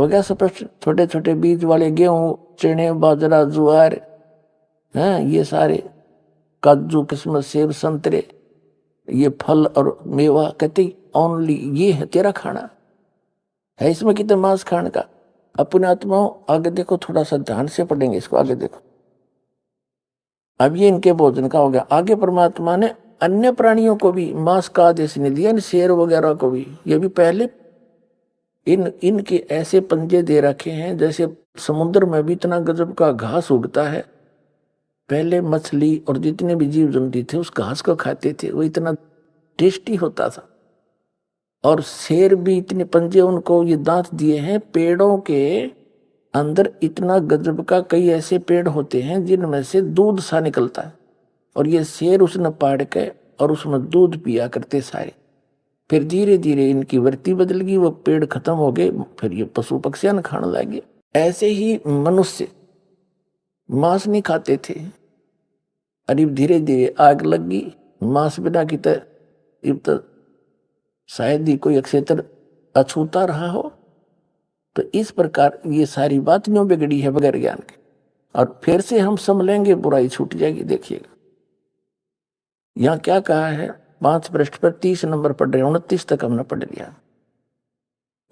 हो गया स्पष्ट। छोटे छोटे बीज वाले गेहूं, चने, बाजरा, ज्वार, हैं ये सारे, काजू, किस्मत, सेब, संतरे, ये फल और मेवा, कहते ओनली ये है तेरा खाना, है इसमें कितने मांस खाने का। अपने आत्माओं आगे देखो, थोड़ा सा ध्यान से पढ़ेंगे इसको, आगे देखो। अब ये इनके भोजन का हो गया। आगे परमात्मा ने अन्य प्राणियों को भी मांस का आदेश नहीं दिया, शेर वगैरह को भी। ये भी पहले इनके ऐसे पंजे दे रखे हैं, जैसे समुद्र में भी इतना गजब का घास उगता है। पहले मछली और जितने भी जीव जंतु थे उस घास को खाते थे, वो इतना टेस्टी होता था। और शेर भी इतने पंजे उनको ये दांत दिए हैं। पेड़ों के अंदर इतना गजब का कई ऐसे पेड़ होते हैं जिनमें से दूध सा निकलता है, और ये शेर उसने पाड़ के और उसमें दूध पिया करते सारे। फिर धीरे धीरे इनकी वृत्ति बदल गई, वो पेड़ खत्म हो गए, फिर ये पशु पक्षियां खाने लगे। ऐसे ही मनुष्य मांस नहीं खाते थे, अरे धीरे धीरे आग लग गई मांस बिना की तो शायद ही कोई अक्षेत्र अछूता रहा हो। तो इस प्रकार ये सारी बात यूं बिगड़ी है बगैर ज्ञान के, और फिर से हम संभलेंगे, बुराई छूट जाएगी। देखिएगा यहां क्या कहा है, 5 पृष्ठ पर 30 नंबर पढ़ रहे, 29 तक हमने पढ़ लिया।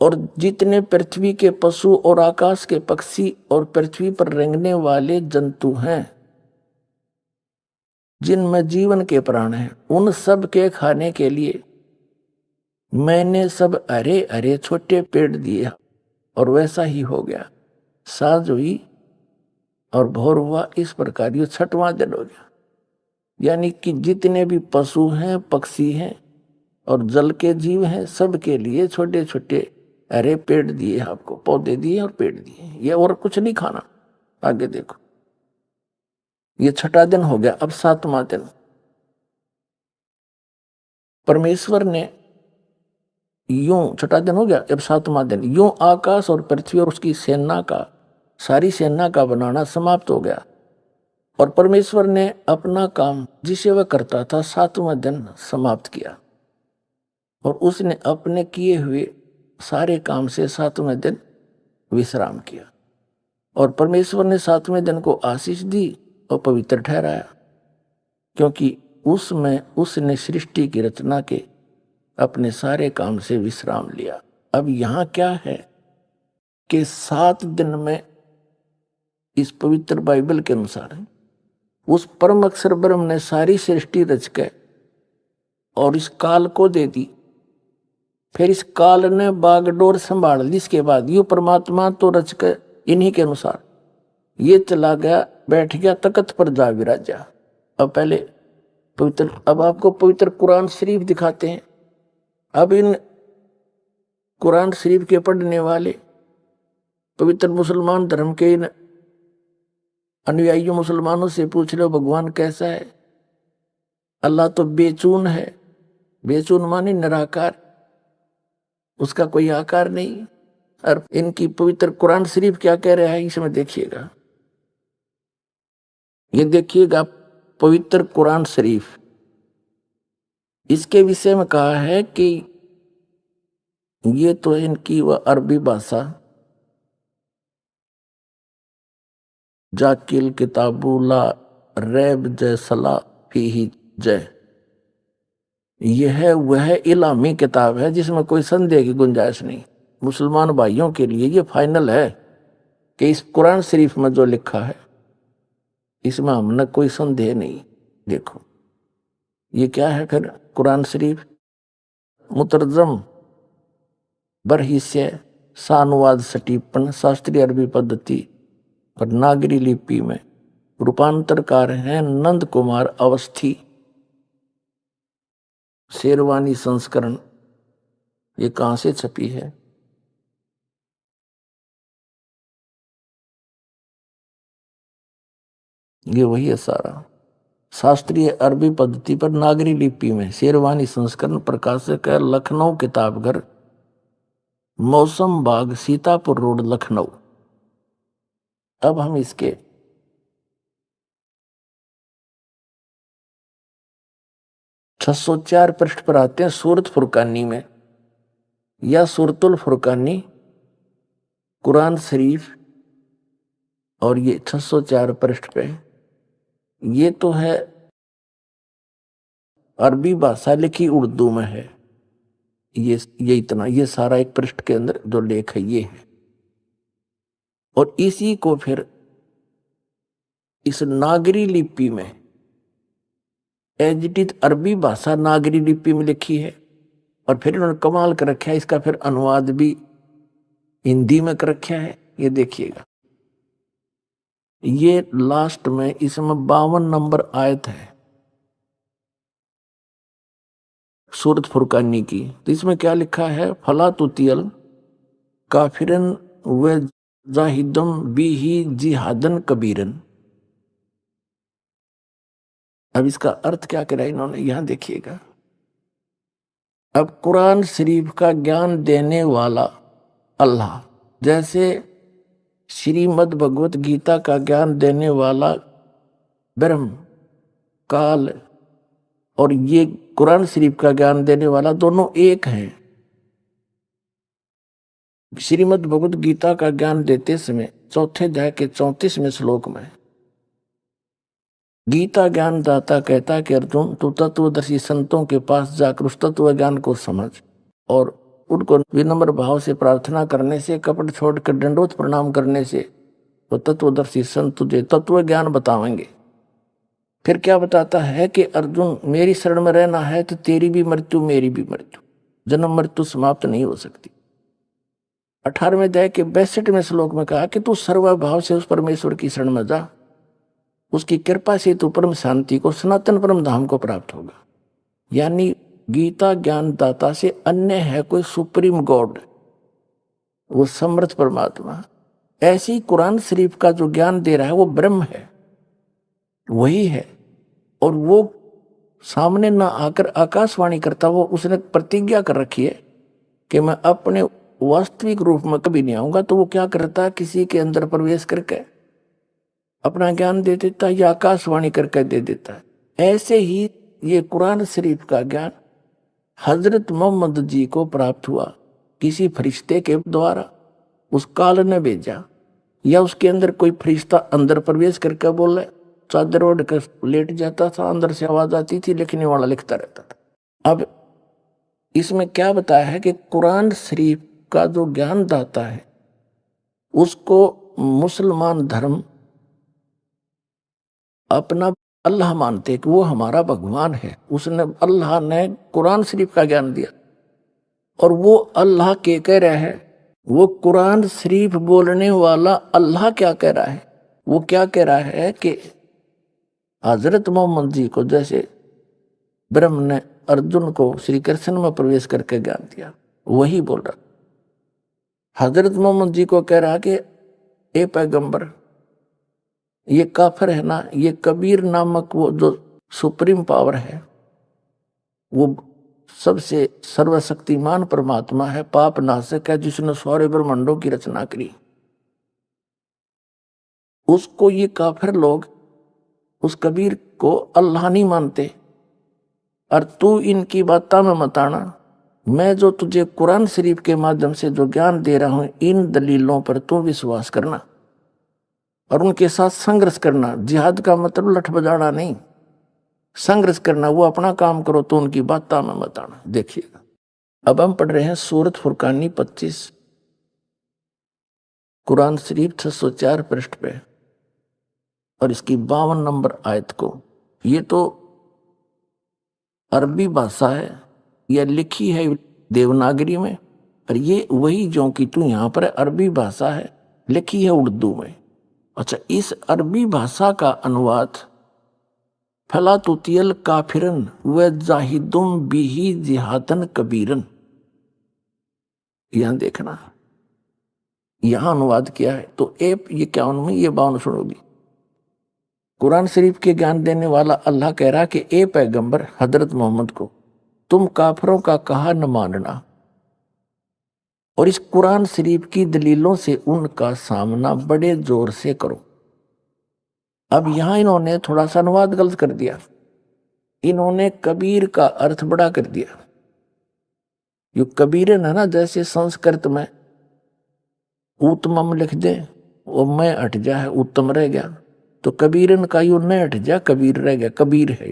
और जितने पृथ्वी के पशु और आकाश के पक्षी और पृथ्वी पर रेंगने वाले जंतु हैं, जिनमें जीवन के प्राण हैं, उन सब के खाने के लिए मैंने सब हरे हरे छोटे पेड़ दिए। और वैसा ही हो गया। सांझ हुई और भोर हुआ, इस प्रकार ये 6वां दिन हो गया। यानी कि जितने भी पशु हैं, पक्षी हैं और जल के जीव हैं, सब के लिए छोटे छोटे हरे पेड़ दिए, आपको पौधे दिए और पेड़ दिए, ये और कुछ नहीं खाना। आगे देखो, ये 6वां दिन हो गया। अब 7वां दिन परमेश्वर ने यूं, 6वां दिन हो गया, अब 7वां दिन, यूं आकाश और पृथ्वी और उसकी सेना का, सारी सेना का बनाना समाप्त हो गया। और परमेश्वर ने अपना काम जिसे वह करता था 7वां दिन समाप्त किया, और उसने अपने किए हुए सारे काम से 7वें दिन विश्राम किया। और परमेश्वर ने 7वें दिन को आशीष दी और पवित्र ठहराया, क्योंकि उसमें उसने सृष्टि की रचना के अपने सारे काम से विश्राम लिया। अब यहां क्या है कि 7 दिन में इस पवित्र बाइबल के अनुसार उस परम अक्षर ब्रह्म ने सारी सृष्टि रच के और इस काल को दे दी। फिर इस काल ने बागडोर संभाल ली। इसके बाद यू परमात्मा तो रच के इन्हीं के अनुसार ये चला गया, बैठ गया तख्त पर जा विराजा। अब पहले पवित्र, अब आपको पवित्र कुरान शरीफ दिखाते हैं। अब इन कुरान शरीफ के पढ़ने वाले पवित्र मुसलमान धर्म के इन अनुयायियों मुसलमानों से पूछ लो भगवान कैसा है। अल्लाह तो बेचून है। बेचून माने निराकार, उसका कोई आकार नहीं। और इनकी पवित्र कुरान शरीफ क्या कह रहा है इसमें देखिएगा। ये देखिएगा पवित्र कुरान शरीफ, इसके विषय में कहा है कि ये तो इनकी वह अरबी भाषा, जाकिल किताबुला रैब जैसला फीही जय, यह वह इलामी किताब है जिसमें कोई संदेह की गुंजाइश नहीं। मुसलमान भाइयों के लिए ये फाइनल है कि इस कुरान शरीफ में जो लिखा है इसमें हमने कोई संदेह नहीं। देखो ये क्या है फिर कुरान शरीफ, मुतरजम बरहिस्से सानुवाद सटीपन शास्त्रीय अरबी पद्धति पर नागरी लिपि में रूपांतरकार हैं नंद कुमार अवस्थी, शेरवानी संस्करण। ये कहां से छपी है? ये वही है सारा, शास्त्रीय अरबी पद्धति पर नागरी लिपि में शेरवानी संस्करण, प्रकाशक है लखनऊ किताबघर, मौसम बाग, सीतापुर रोड, लखनऊ। अब हम इसके 604 पृष्ठ पर आते हैं। सूरत फुरकानी में या सूरतुल फुरकानी कुरान शरीफ और ये 604 पृष्ठ पे, ये तो है अरबी भाषा लिखी उर्दू में है। ये इतना, ये सारा एक पृष्ठ के अंदर जो लेख है ये है। और इसी को फिर इस नागरी लिपि में, एज इट इज अरबी भाषा नागरी लिपि में लिखी है, और फिर इन्होंने कमाल कर रखा है, इसका फिर अनुवाद भी हिंदी में कर रखा है। ये देखिएगा, ये लास्ट में इसमें 52 नंबर आयत है सूरत फुरकानी की। तो इसमें क्या लिखा है, फला तुतियल काफिरन व जाहिदम बिही जिहादन कबीरन। अब इसका अर्थ क्या करा इन्होंने, यहां देखिएगा। अब कुरान शरीफ का ज्ञान देने वाला अल्लाह, जैसे श्रीमद् भगवत गीता का ज्ञान देने वाला ब्रह्म काल, और ये कुरान शरीफ का ज्ञान देने वाला, दोनों एक हैं। श्रीमद् भगवत गीता का ज्ञान देते समय चौथे अध्याय के 34वें श्लोक में गीता ज्ञान दाता कहता कि अर्जुन, तू तत्वदर्शी संतों के पास जाकर उस तत्व ज्ञान को समझ, और उनको विनम्र भाव से प्रार्थना करने से, कपट छोड़कर दंडोत प्रणाम करने से, तो तत्वदर्शी संत तुझे तत्व ज्ञान बतावेंगे। फिर क्या बताता है कि अर्जुन, मेरी शरण में रहना है तो तेरी भी मृत्यु मेरी भी मृत्यु, जन्म मृत्यु समाप्त नहीं हो सकती। 18वें अध्याय के 62वें श्लोक में कहा कि तू सर्वभाव से उस परमेश्वर की शरण में जा, उसकी कृपा से तू परम शांति को, सनातन परम धाम को प्राप्त होगा। यानी गीता ज्ञान दाता से अन्य है कोई सुप्रीम गॉड, वो समर्थ परमात्मा। ऐसी कुरान शरीफ का जो ज्ञान दे रहा है वो ब्रह्म है, वही है। और वो सामने ना आकर आकाशवाणी करता, वो उसने प्रतिज्ञा कर रखी है कि मैं अपने वास्तविक रूप में कभी नहीं आऊंगा। तो वो क्या करता है, किसी के अंदर प्रवेश करके अपना ज्ञान दे देता है या आकाशवाणी करके दे देता है। ऐसे ही ये कुरान शरीफ का ज्ञान हजरत मोहम्मद जी को प्राप्त हुआ, किसी फरिश्ते के द्वारा उस काल ने भेजा, या उसके अंदर कोई फरिश्ता अंदर प्रवेश करके बोले, चादर ओढ़ कर लेट जाता था, अंदर से आवाज आती थी, लिखने वाला लिखता रहता था। अब इसमें क्या बताया है कि कुरान शरीफ का जो ज्ञान दाता है उसको मुसलमान धर्म अपना अल्लाह मानते कि वो हमारा भगवान है। उसने, अल्लाह ने कुरान शरीफ का ज्ञान दिया, और वो अल्लाह के कह रहा है, वो कुरान शरीफ बोलने वाला अल्लाह क्या कह रहा है, वो क्या कह रहा है कि हजरत मोहम्मद जी को जैसे ब्रह्म ने अर्जुन को श्री कृष्ण में प्रवेश करके ज्ञान दिया, वही बोल रहा। हजरत मोहम्मद जी को कह रहा कि ए पैगंबर, ये काफिर है ना, ये कबीर नामक वो जो सुप्रीम पावर है, वो सबसे सर्वशक्तिमान परमात्मा है, पाप नाशक है, जिसने सारे ब्रह्मांडों की रचना करी। उसको ये काफिर लोग उस कबीर को अल्लाह नहीं मानते, और तू इनकी बातों में मत आना। मैं जो तुझे कुरान शरीफ के माध्यम से जो ज्ञान दे रहा हूं, इन दलीलों पर तू विश्वास करना और उनके साथ संघर्ष करना। जिहाद का मतलब लठ बजाना नहीं, संघर्ष करना। वो अपना काम करो, तो उनकी बातों में मत आना। देखिएगा, अब हम पढ़ रहे हैं सूरत फुरकानी 25, कुरान शरीफ 604 पृष्ठ पे, और इसकी 52 नंबर आयत को। ये तो अरबी भाषा है, यह लिखी है देवनागरी में, और ये वही जो कि तू यहाँ पर अरबी भाषा है, लिखी है उर्दू में। अच्छा, इस अरबी भाषा का अनुवाद फला तुतियल काफिरन व जाहिदुम बिही जिहादन कबीरन, यहां देखना, यहां अनुवाद किया है। तो ये 51 में ये 52 सुनोगी। कुरान शरीफ के ज्ञान देने वाला अल्लाह कह रहा कि ए पैगंबर हजरत मोहम्मद को तुम काफिरों का कहा न मानना, और इस कुरान शरीफ की दलीलों से उनका सामना बड़े जोर से करो। अब यहां इन्होंने थोड़ा सा अनुवाद गलत कर दिया, इन्होंने कबीर का अर्थ बड़ा कर दिया। यो कबीरन है ना, जैसे संस्कृत में उत्तमम लिख दे और मैं हट जा है उत्तम रह गया, तो कबीरन का यू न हट जा कबीर रह गया, कबीर है।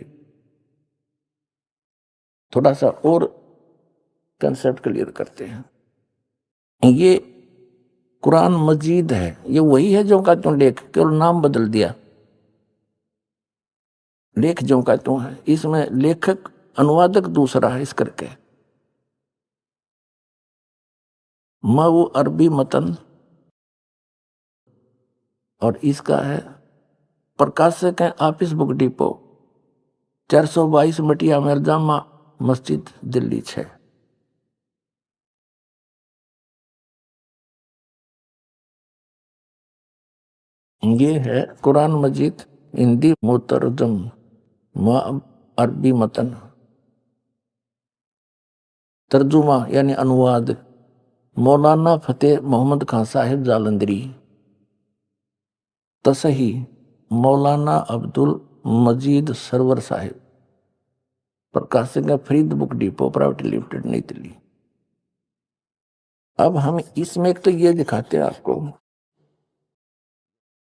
थोड़ा सा और कंसेप्ट क्लियर करते हैं। ये कुरान मजीद है, ये वही है जो का तुम लेख, केवल नाम बदल दिया, लेख जो का तुम है, इसमें लेखक अनुवादक दूसरा है इस करके। वो अरबी मतन और इसका है प्रकाशक है आपिस बुक डिपो 422 मटिया मिर्जामा मस्जिद दिल्ली 6। ये है कुरान मजीद हिंदी मुतरजम अरबी मतन, तर्जुमा यानी अनुवाद मौलाना फतेह मोहम्मद खान साहिब जालंधरी, तसही मौलाना अब्दुल मजीद सरवर साहिब, प्रकाशक है Farid book depot private limited नई दिल्ली। अब हम इसमें एक तो ये दिखाते हैं आपको,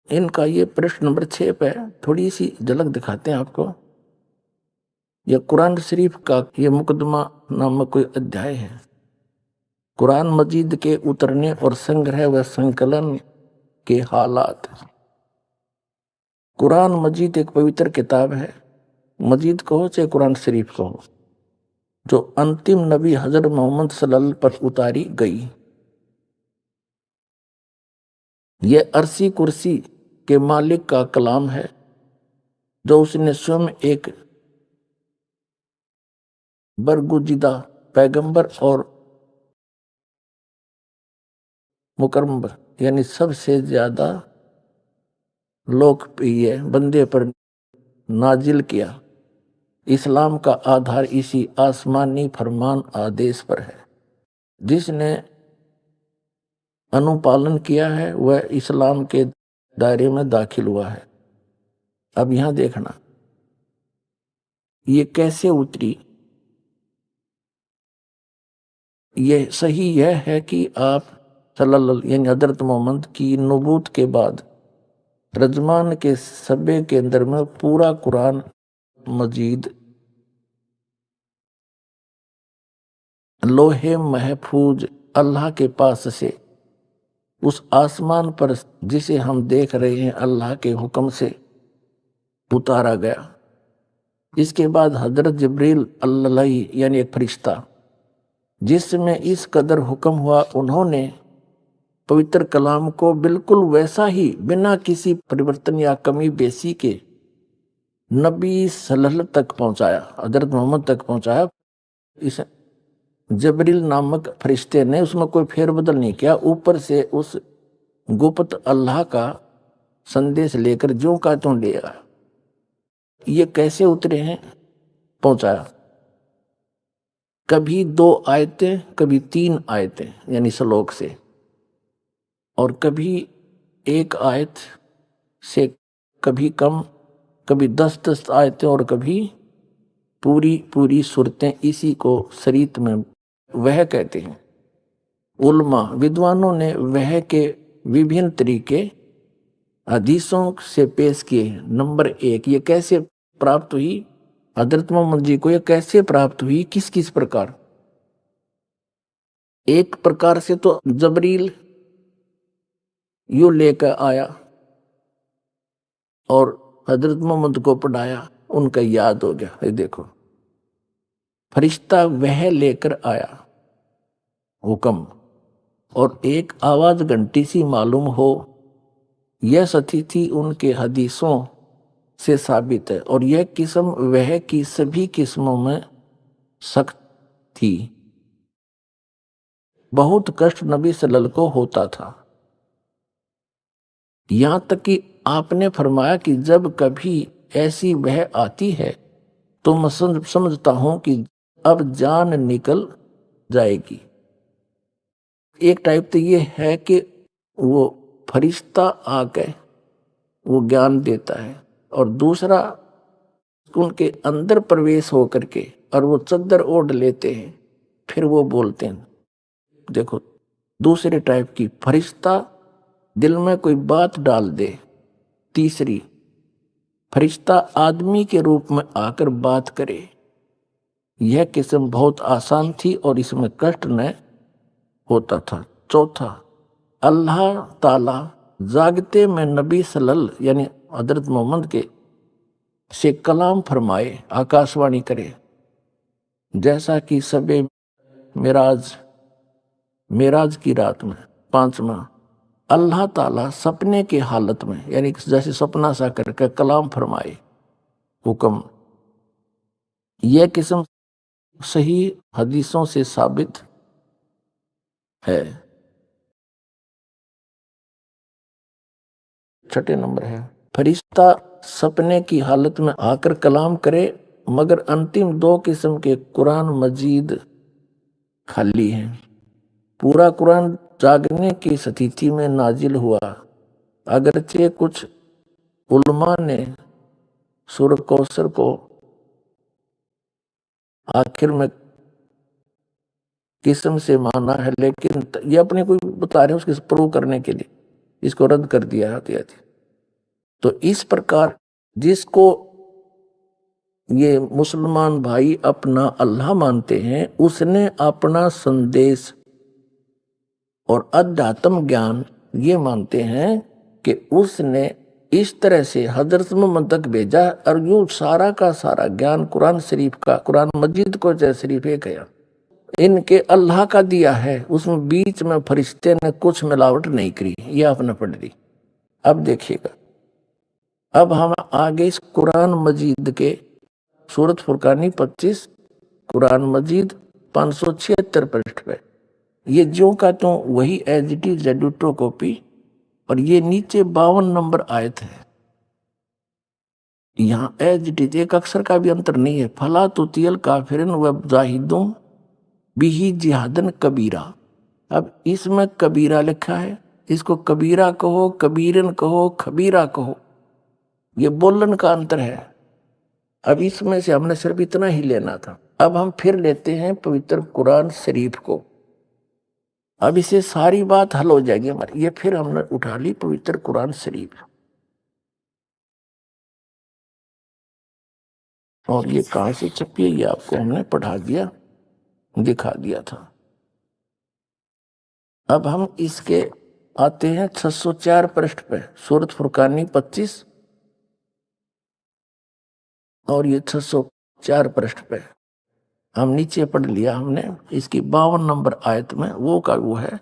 इनका ये पृष्ठ नंबर 6 पे थोड़ी सी झलक दिखाते हैं आपको। यह कुरान शरीफ का ये मुकदमा नामक कोई अध्याय है, कुरान मजीद के उतरने और संग्रह व संकलन के हालात। कुरान मजीद एक पवित्र किताब है, मजीद कहो चाहे कुरान शरीफ कहो, जो अंतिम नबी हजरत मोहम्मद सल्लल्लाहु पर उतारी गई। यह अरसी कुर्सी के मालिक का कलाम है, जो उसने स्वयं एक बरगुजिदा पैगंबर और मुकर्रम यानी सबसे ज्यादा लोकप्रिय बंदे पर नाजिल किया। इस्लाम का आधार इसी आसमानी फरमान आदेश पर है। जिसने अनुपालन किया है वह इस्लाम के दायरे में दाखिल हुआ है। अब यहां देखना ये कैसे उतरी। ये सही यह है कि आप सल्लल्लाहु यानी हजरत मोहम्मद की नबूत के बाद रजमान के सब्बे के अंदर में पूरा कुरान मजीद लोहे महफूज अल्लाह के पास से उस आसमान पर जिसे हम देख रहे हैं अल्लाह के हुक्म से उतारा गया। इसके बाद हजरत जिब्रील अल्लाही यानी एक फरिश्ता जिसमें इस कदर हुक्म हुआ, उन्होंने पवित्र कलाम को बिल्कुल वैसा ही बिना किसी परिवर्तन या कमी बेसी के नबी सल्लल्लाहु तक पहुंचाया, हजरत मोहम्मद तक पहुंचाया। इस जबरील नामक फरिश्ते ने उसमें कोई फेरबदल नहीं किया, ऊपर से उस गुप्त अल्लाह का संदेश लेकर जो का त्यों ले आया। ये कैसे उतरे हैं, पहुंचाया। कभी 2 आयतें, कभी 3 आयतें यानी श्लोक से, और कभी 1 आयत से कभी कम, कभी 10-10 आयतें और कभी पूरी सूरतें। इसी को शरीयत में वह कहते हैं। उलमा विद्वानों ने वह के विभिन्न तरीके हदीसों से पेश किए हैं। नंबर 1, ये कैसे प्राप्त हुई हजरत मोहम्मद जी को, ये कैसे प्राप्त हुई, किस किस प्रकार। एक प्रकार से तो जबरील यू लेकर आया और हजरत मोहम्मद को पढ़ाया, उनका याद हो गया। ये देखो फरिश्ता वह लेकर आया हुक्म, और एक आवाज घंटी सी मालूम हो, यह सती उनके हदीसों से साबित है। और यह किस्म वह की सभी किस्मों में सख्त थी। बहुत कष्ट नबी सल्लल्लाहु को होता था, यहां तक कि आपने फरमाया कि जब कभी ऐसी वह आती है तो मैं समझता हूं कि अब जान निकल जाएगी। एक टाइप तो ये है कि वो फरिश्ता आके वो ज्ञान देता है, और दूसरा उनके अंदर प्रवेश हो करके और वो चद्दर ओढ़ लेते हैं, फिर वो बोलते हैं। देखो दूसरे टाइप की फरिश्ता दिल में कोई बात डाल दे। तीसरी, फरिश्ता आदमी के रूप में आकर बात करे। यह किस्म बहुत आसान थी और इसमें कष्ट न होता था। चौथा, अल्लाह ताला जागते में नबी सल्लल्लाहु यानी हजरत मोहम्मद के से कलाम फरमाए, आकाशवाणी करे, जैसा कि सबे मेराज की रात में। पांचवा, अल्लाह ताला सपने के हालत में यानी जैसे सपना सा करके कलाम फरमाए, हुक्म। यह किस्म सही हदीसों से साबित है। छठे नंबर है, फरिश्ता सपने की हालत में आकर कलाम करे, मगर अंतिम दो किस्म के कुरान मजीद खाली हैं। पूरा कुरान जागने की स्थिति में नाजिल हुआ, अगरचे कुछ उलमा ने सूरह कौसर को आखिर में किस्म से माना है, लेकिन ये अपने को बता रहे हैं उसके प्रूव करने के लिए, इसको रद्द कर दिया है। तो इस प्रकार जिसको ये मुसलमान भाई अपना अल्लाह मानते हैं, उसने अपना संदेश और अध्यात्म ज्ञान ये मानते हैं कि उसने इस तरह से हजरत मोहम्मद तक भेजा, और यूं सारा का सारा ज्ञान कुरान शरीफ का, कुरान मजीद को जय शरीफ एक है, इनके अल्लाह का दिया है। उसमें बीच में फरिश्ते ने कुछ मिलावट नहीं करी, ये आपने पढ़ ली। अब देखिएगा, अब हम आगे इस कुरान मजीद के सूरत फुरकानी 25, कुरान मजीद 576 पृष्ठ पे, ये जो का तो वही एज इट इज जेडुटो कॉपी, और ये नीचे 52 नंबर आयत है। यहाँ एज इट इज, एक अक्षर का भी अंतर नहीं है। फला तुतियल काफिरन व जाहिदुम बिही जिहादन कबीरा। अब इसमें कबीरा लिखा है, इसको कबीरा कहो, कबीरन कहो, खबीरा कहो, ये बोलन का अंतर है। अब इसमें से हमने सिर्फ इतना ही लेना था। अब हम फिर लेते हैं पवित्र कुरान शरीफ को, अब इसे सारी बात हल हो जाएगी हमारी। ये फिर हमने उठा ली पवित्र कुरान शरीफ, और ये कहां से छपी है ये आपको हमने पढ़ा दिया, दिखा दिया था। अब हम इसके आते हैं 604 पृष्ठ पे, सूरत फुरकानी 25 और ये 604 पृष्ठ पे हम नीचे पढ़ लिया हमने। इसकी 52 नंबर आयत में वो का वो है,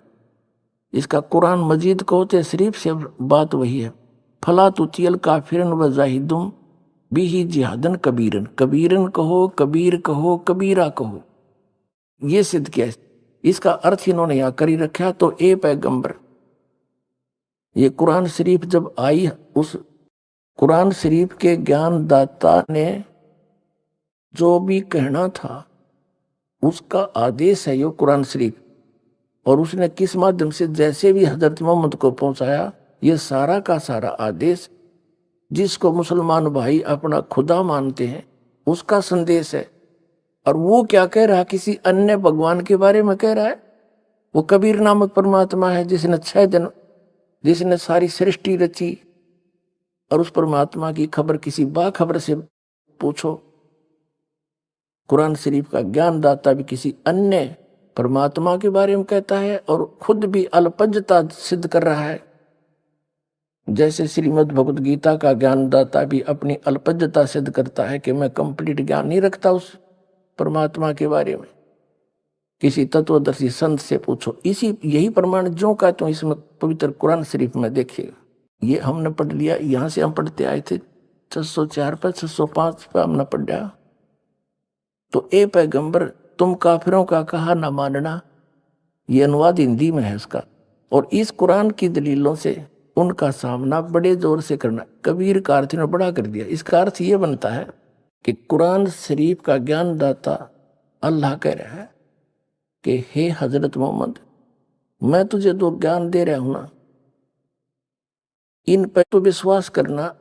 इसका कुरान मजीद को होते शरीफ से बात वही है। फला तुतियल काफिरन व जाहिदुम बिही जिहादन कबीरन। कबीरन कहो, कबीर कहो, कबीरा कहो, ये सिद्ध किया। इसका अर्थ इन्होंने यहाँ करी रखा। तो ए पैगंबर, ये कुरान शरीफ जब आई, उस कुरान शरीफ के ज्ञान दाता ने जो भी कहना था उसका आदेश है ये कुरान शरीफ, और उसने किस माध्यम से जैसे भी हजरत मोहम्मद को पहुंचाया, ये सारा का सारा आदेश जिसको मुसलमान भाई अपना खुदा मानते हैं उसका संदेश है। और वो क्या कह रहा है, किसी अन्य भगवान के बारे में कह रहा है। वो कबीर नामक परमात्मा है जिसने 6 दिन, जिसने सारी सृष्टि रची, और उस परमात्मा की खबर किसी बाखबर से पूछो। कुरान शरीफ का ज्ञान दाता भी किसी अन्य परमात्मा के बारे में कहता है, और खुद भी अल्पज्जता सिद्ध कर रहा है। जैसे श्रीमद् भगवद गीता का ज्ञान दाता भी अपनी अल्पज्जता सिद्ध करता है कि मैं कंप्लीट ज्ञान नहीं रखता उस परमात्मा के बारे में, किसी तत्वदर्शी संत से पूछो। यही प्रमाण जो का तो इसमें पवित्र कुरान शरीफ में देखिएगा। ये हमने पढ़ लिया, यहां से हम पढ़ते आए थे 604 पर, 605 पर हमने पढ़ा। तो ए पैगंबर, तुम काफिरों का कहा न मानना, ये अनुवाद हिंदी में है इसका, और इस कुरान की दलीलों से उनका सामना बड़े जोर से करना। कबीर का अर्थ ने बड़ा कर दिया। इसका अर्थ ये बनता है कि कुरान शरीफ का ज्ञान दाता अल्लाह कह रहा है कि हे हजरत मोहम्मद, मैं तुझे जो ज्ञान दे रहा हूं ना, इन पर तो विश्वास करना।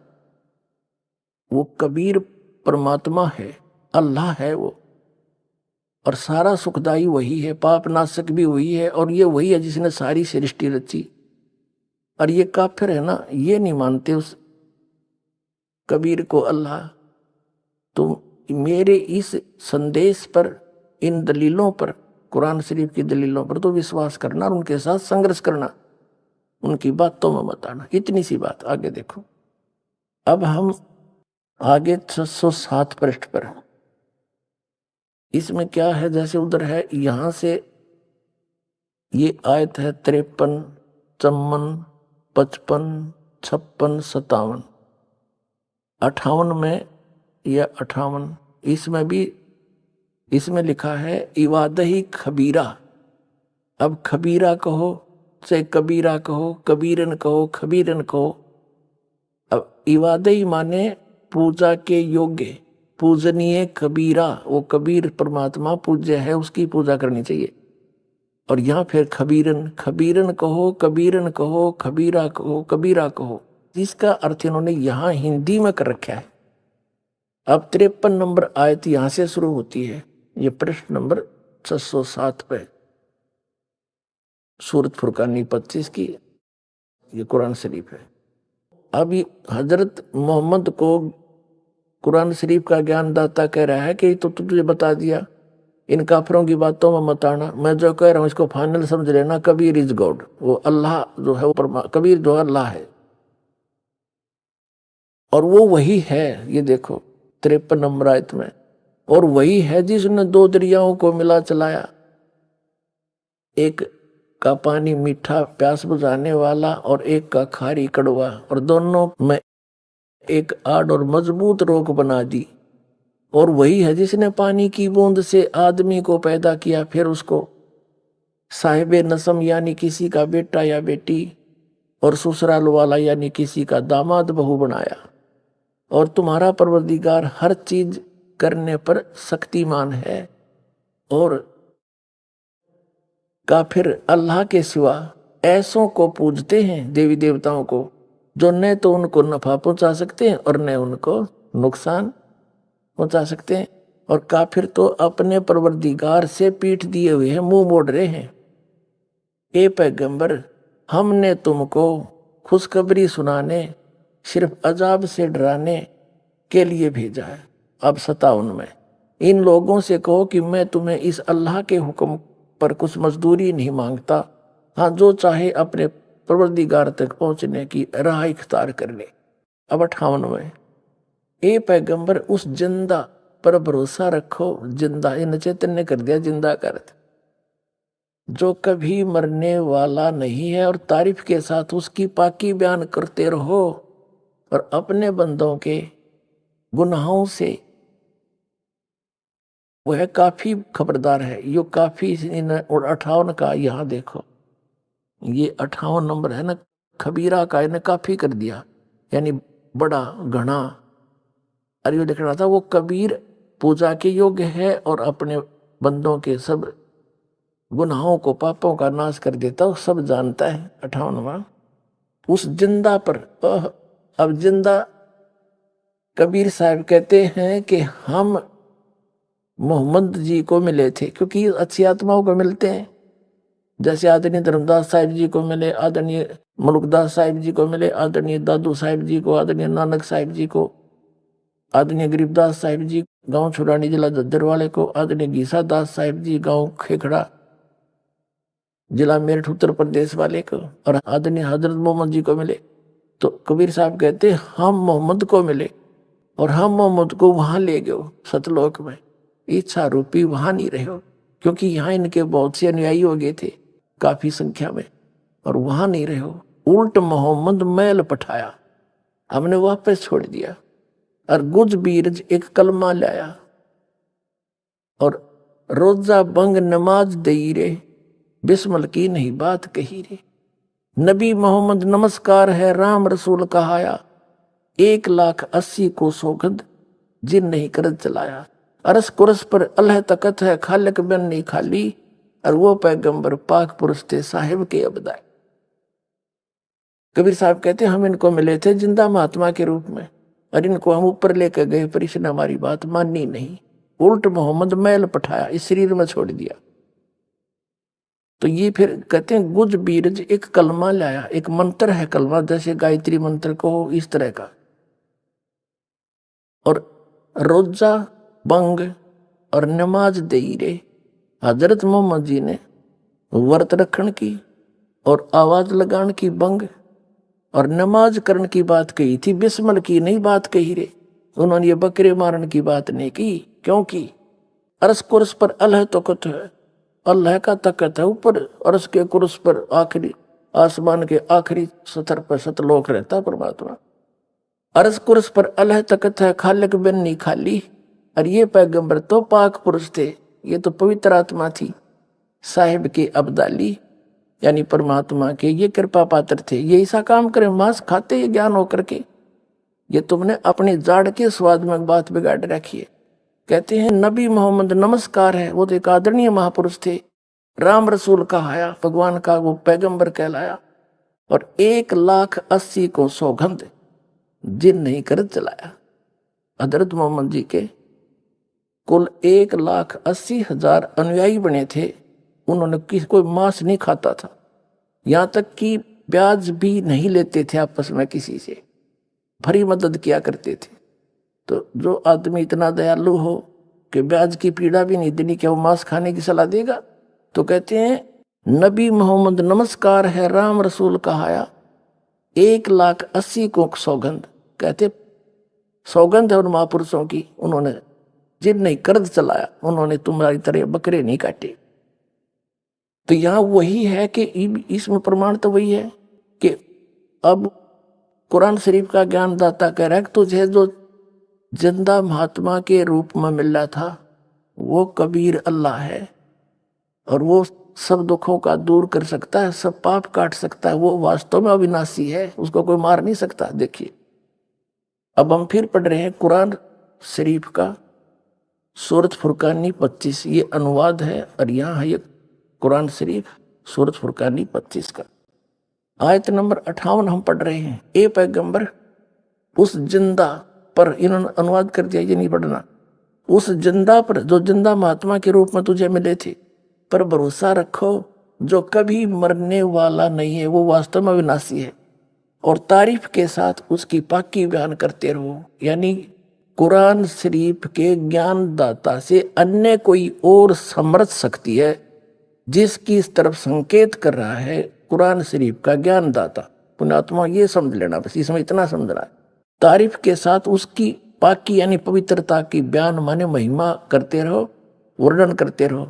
वो कबीर परमात्मा है, अल्लाह है वो, और सारा सुखदाई वही है, पाप नाशक भी वही है, और ये वही है जिसने सारी सृष्टि रची। और ये काफिर है ना, ये नहीं मानते उस कबीर को अल्लाह। तुम मेरे इस संदेश पर, इन दलीलों पर, कुरान शरीफ की दलीलों पर तो विश्वास करना और उनके साथ संघर्ष करना, उनकी बातों में मत आना। इतनी सी बात। आगे देखो, अब हम आगे 607 पृष्ठ पर। इसमें क्या है, जैसे उधर है, यहां से ये आयत है 53, 54, 55, 56, 57, 58 में या 58, इसमें भी, इसमें लिखा है इवादही खबीरा। अब खबीरा कहो चाहे कबीरा कहो, कबीरन कहो, खबीरन कहो। अब इवादही माने पूजा के योग्य, पूजनीय कबीरा, वो कबीर परमात्मा पूज्य है, उसकी पूजा करनी चाहिए। और यहां फिर खबीरन, खबीरन कहो, कबीरन कहो, खबीरा कहो, कबीरा कहो, जिसका अर्थ इन्होंने यहां हिंदी में कर रखा है। अब 53 नंबर आयत यहां से शुरू होती है, ये पृष्ठ नंबर 607 पे, सूरत फुरकानी 25 की, ये कुरान शरीफ है। अब ये हजरत मोहम्मद को कुरान शरीफ का ज्ञानदाता कह रहा है कि तो तुझे बता दिया, इन काफिरों की बातों में मत आना, मैं जो कह रहा हूं इसको फाइनल समझ लेना, कबीर इज गॉड, वो अल्लाह जो है वो कबीर जो है अल्लाह है, और वो वही है। ये देखो 53 नंबर आयत में, और वही है जिसने दो दरियाओं को मिला चलाया, एक का पानी मीठा प्यास बुझाने वाला और एक का खारी कड़वा, और दोनों में एक आड़ और मजबूत रोक बना दी। और वही है जिसने पानी की बूंद से आदमी को पैदा किया, फिर उसको साहिबे नसम यानी किसी का बेटा या बेटी, और ससुराल वाला यानी किसी का दामाद बहू बनाया। और तुम्हारा परवरदिगार हर चीज करने पर शक्तिमान है। और काफिर अल्लाह के सिवा ऐसों को पूजते हैं, देवी देवताओं को, जो न तो उनको नफा पहुंचा सकते हैं और न उनको नुकसान पहुंचा सकते हैं। और काफिर तो अपने परवरदिगार से पीठ दिए हुए हैं, मुंह मोड़ रहे हैं। ए पैगंबर, हमने तुमको खुशखबरी सुनाने, सिर्फ अजाब से डराने के लिए भेजा है। अब 57 में, इन लोगों से कहो कि मैं तुम्हें इस अल्लाह के हुक्म पर कुछ मजदूरी नहीं मांगता, हाँ जो चाहे अपने परवरदिगार तक पहुंचने की राह इख्तियार कर ले। अब 58 में, ए पैगंबर उस जिंदा पर भरोसा रखो, जिंदा इन चैतन्य कर दिया, जिंदा कर, जो कभी मरने वाला नहीं है, और तारीफ के साथ उसकी पाकी बयान करते रहो, और अपने बंदों के गुनाहों से वह काफी खबरदार है। यो काफी इन 58 का, यहां देखो ये 58 नंबर है ना, खबीरा का इन्हें काफी कर दिया, यानी बड़ा घना। और ये लिख रहा था वो कबीर पूजा के योग्य है और अपने बंदों के सब गुनाहों को, पापों का नाश कर देता, वो सब जानता है। 58वां, उस जिंदा पर। अब जिंदा कबीर साहब कहते हैं कि हम मोहम्मद जी को मिले थे, क्योंकि अच्छी आत्माओं को मिलते हैं, जैसे आदरणीय धर्मदास साहिब जी को मिले, आदरणीय मुल्कदास साहिब जी को मिले, आदरणीय दादू साहिब जी को, आदरणीय नानक साहिब जी को, आदरणीय गरीबदास साहिब जी गांव छुड़ानी जिला दद्दर वाले को, आदरणीय गीसा दास साहिब जी गांव खेखड़ा जिला मेरठ उत्तर प्रदेश वाले को, और आदरणीय हजरत मोहम्मद जी को मिले। तो कबीर साहब कहते हम मोहम्मद को मिले, और हम मोहम्मद को वहां ले गए सतलोक में, इच्छा रूपी वहां नहीं रहे, क्योंकि यहाँ इनके बहुत से अनुयायी हो गए थे काफी संख्या में, और वहां नहीं रहे। उल्ट मोहम्मद मैल पठाया, हमने वापस छोड़ दिया, और गुज बीरज एक कलमा लाया, और रोजा बंग नमाज दई रे, बिस्मल की नहीं बात कही रे। नबी मोहम्मद नमस्कार है, राम रसूल कहाया, 1,80,000 को सौगंध जिन नहीं करद चलाया। अरस कुरस पर अल्लाह तकत है, खालिक बन नहीं खाली, और वो पैगंबर पाक पुरुष थे साहिब के अबदाई। कबीर साहब कहते हम इनको मिले थे जिंदा महात्मा के रूप में, और इनको हम ऊपर लेकर गए, पर इसने हमारी बात मानी नहीं, उल्ट मोहम्मद मैल पठाया, इस शरीर में छोड़ दिया। तो ये फिर कहते हैं गुज बीरज एक कलमा लाया, एक मंत्र है कलमा, जैसे गायत्री मंत्र को इस तरह का। और रोजा बंग और नमाज दे रे, हजरत मोहम्मद जी ने व्रत रखन की और आवाज लगान की बंग और नमाज करने की बात कही थी, बिस्मिल की नहीं बात कही रे। उन्होंने ये बकरे मारने की बात नहीं की, क्योंकि अरस कुर्स पर अल्लाह तकत है, अल्लाह का तकत है ऊपर, अरस के कुर्स पर आखिरी आसमान के आखिरी सतर पर सतलोक रहता परमात्मा। अरस कुर्स पर अल्लाह तकत है, खालिक बिन नहीं खाली। और ये पैगंबर तो पाक पुरुष थे, ये तो पवित्र आत्मा थी, साहिब के अब्दाली यानी परमात्मा के ये कृपा पात्र थे। ये ऐसा काम करे, मांस खाते ये ज्ञान होकर के, ये तुमने अपनी जाड़ के स्वाद में बात बिगाड़ रखी है। कहते हैं नबी मोहम्मद नमस्कार है, वो तो एक आदरणीय महापुरुष थे, राम रसूल कहाया, भगवान का वो पैगंबर कहलाया। और 1,80,000 को सौगंध जिन नहीं कर चलाया। हजरत मोहम्मद जी के कुल 1,80,000 अनुयायी बने थे। उन्होंने किसी कोई मांस नहीं खाता था, यहाँ तक कि ब्याज भी नहीं लेते थे आपस में किसी से, भरी मदद किया करते थे। तो जो आदमी इतना दयालु हो कि ब्याज की पीड़ा भी नहीं देनी, क्या वो मांस खाने की सलाह देगा? तो कहते हैं नबी मोहम्मद नमस्कार है, राम रसूल कहाया, 1,80,000 को सौगंध। कहते सौगंध है उन महापुरुषों की, उन्होंने जिन नहीं कर्ज चलाया, उन्होंने तुम्हारी तरह बकरे नहीं काटे। तो यहाँ वही है कि इसमें प्रमाण तो वही है कि अब कुरान शरीफ का ज्ञान दाता कह रहा है कि तुझे जो जिंदा महात्मा के रूप में मिल रहा था वो कबीर अल्लाह है, और वो सब दुखों का दूर कर सकता है, सब पाप काट सकता है, वो वास्तव में अविनाशी है, उसको कोई मार नहीं सकता। देखिए अब हम फिर पढ़ रहे हैं कुरान शरीफ का सूरत फुरकानी 25, ये अनुवाद है, और यहाँ है ये कुरान शरीफ सूरत फुरकानी 25 का आयत नंबर 58 हम पढ़ रहे हैं। ए पैगंबर, उस जिंदा पर, इन्होंने अनुवाद कर दिया, ये नहीं पढ़ना, उस जिंदा पर जो जिंदा महात्मा के रूप में तुझे मिले थे पर भरोसा रखो, जो कभी मरने वाला नहीं है, वो वास्तव में विनाशी है, और तारीफ के साथ उसकी पाकी बयान करते रहो। यानी कुरान शरीफ के ज्ञान दाता से अन्य कोई और समर्थ शक्ति है जिसकी इस तरफ संकेत कर रहा है कुरान शरीफ का ज्ञान दाता पुण्यात्मा। ये समझ लेना, बस इसमें इतना समझना है। तारीफ के साथ उसकी पाकी यानी पवित्रता की बयान माने महिमा करते रहो, वर्णन करते रहो,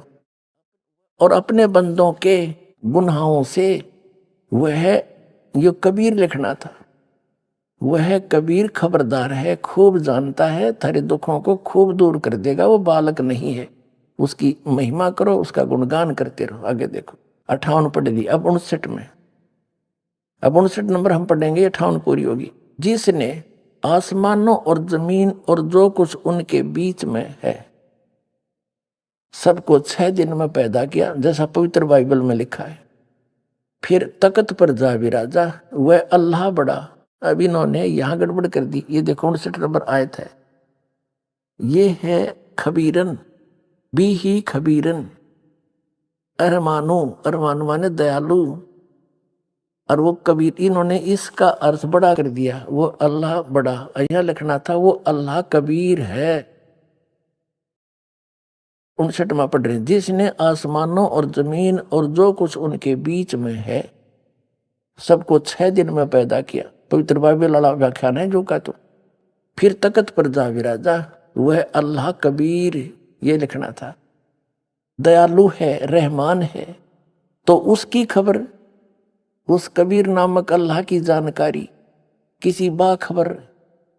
और अपने बंदों के गुनाहों से वह जो कबीर लिखना था, वह कबीर खबरदार है, खूब जानता है, थारे दुखों को खूब दूर कर देगा, वो बालक नहीं है, उसकी महिमा करो, उसका गुणगान करते रहो। आगे देखो 58 पढ़ दी, अब 59 में, अब 59 नंबर हम पढ़ेंगे, 58 पूरी होगी। जिसने आसमानों और जमीन और जो कुछ उनके बीच में है सबको 6 दिन में पैदा किया, जैसा पवित्र बाइबल में लिखा है। फिर तख्त पर जा विराजा, वह अल्लाह बड़ा। अब इन्होंने यहां गड़बड़ कर दी, ये देखो 59 नंबर आयत है, ये है खबीरन भी ही खबीरन, अरमानो, अरमान माने दयालु, और वो कबीर, इन्होंने इसका अर्थ बड़ा कर दिया, वो अल्लाह बड़ा, यहाँ लिखना था वो अल्लाह कबीर है। 59वां पढ़ रहे, जिसने आसमानों और जमीन और जो कुछ उनके बीच में है सबको 6 दिन में पैदा किया। पवित्र बाइबल वाला व्याख्यान है जो का। तो फिर तख्त पर जा विराजा, वह अल्लाह कबीर, ये लिखना था, दयालु है, रहमान है। तो उसकी खबर, उस कबीर नामक अल्लाह की जानकारी किसी बाखबर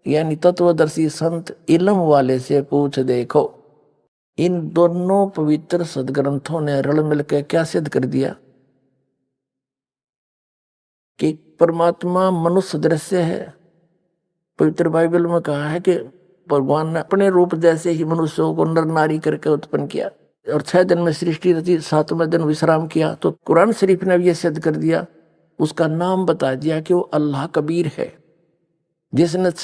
यानी तत्वदर्शी संत इल्म वाले से पूछ देखो। इन दोनों पवित्र सदग्रंथों ने रल मिल के क्या सिद्ध कर दिया कि परमात्मा मनुष्य दृश्य है। पवित्र बाइबल में कहा है कि भगवान ने अपने रूप जैसे ही मनुष्यों को नर नारी करके उत्पन्न किया, और 6 दिन में सृष्टि रची, 7वें दिन विश्राम किया। तो कुरान शरीफ ने यह सिद्ध कर दिया, उसका नाम बता दिया कि वो अल्लाह कबीर है, जिसने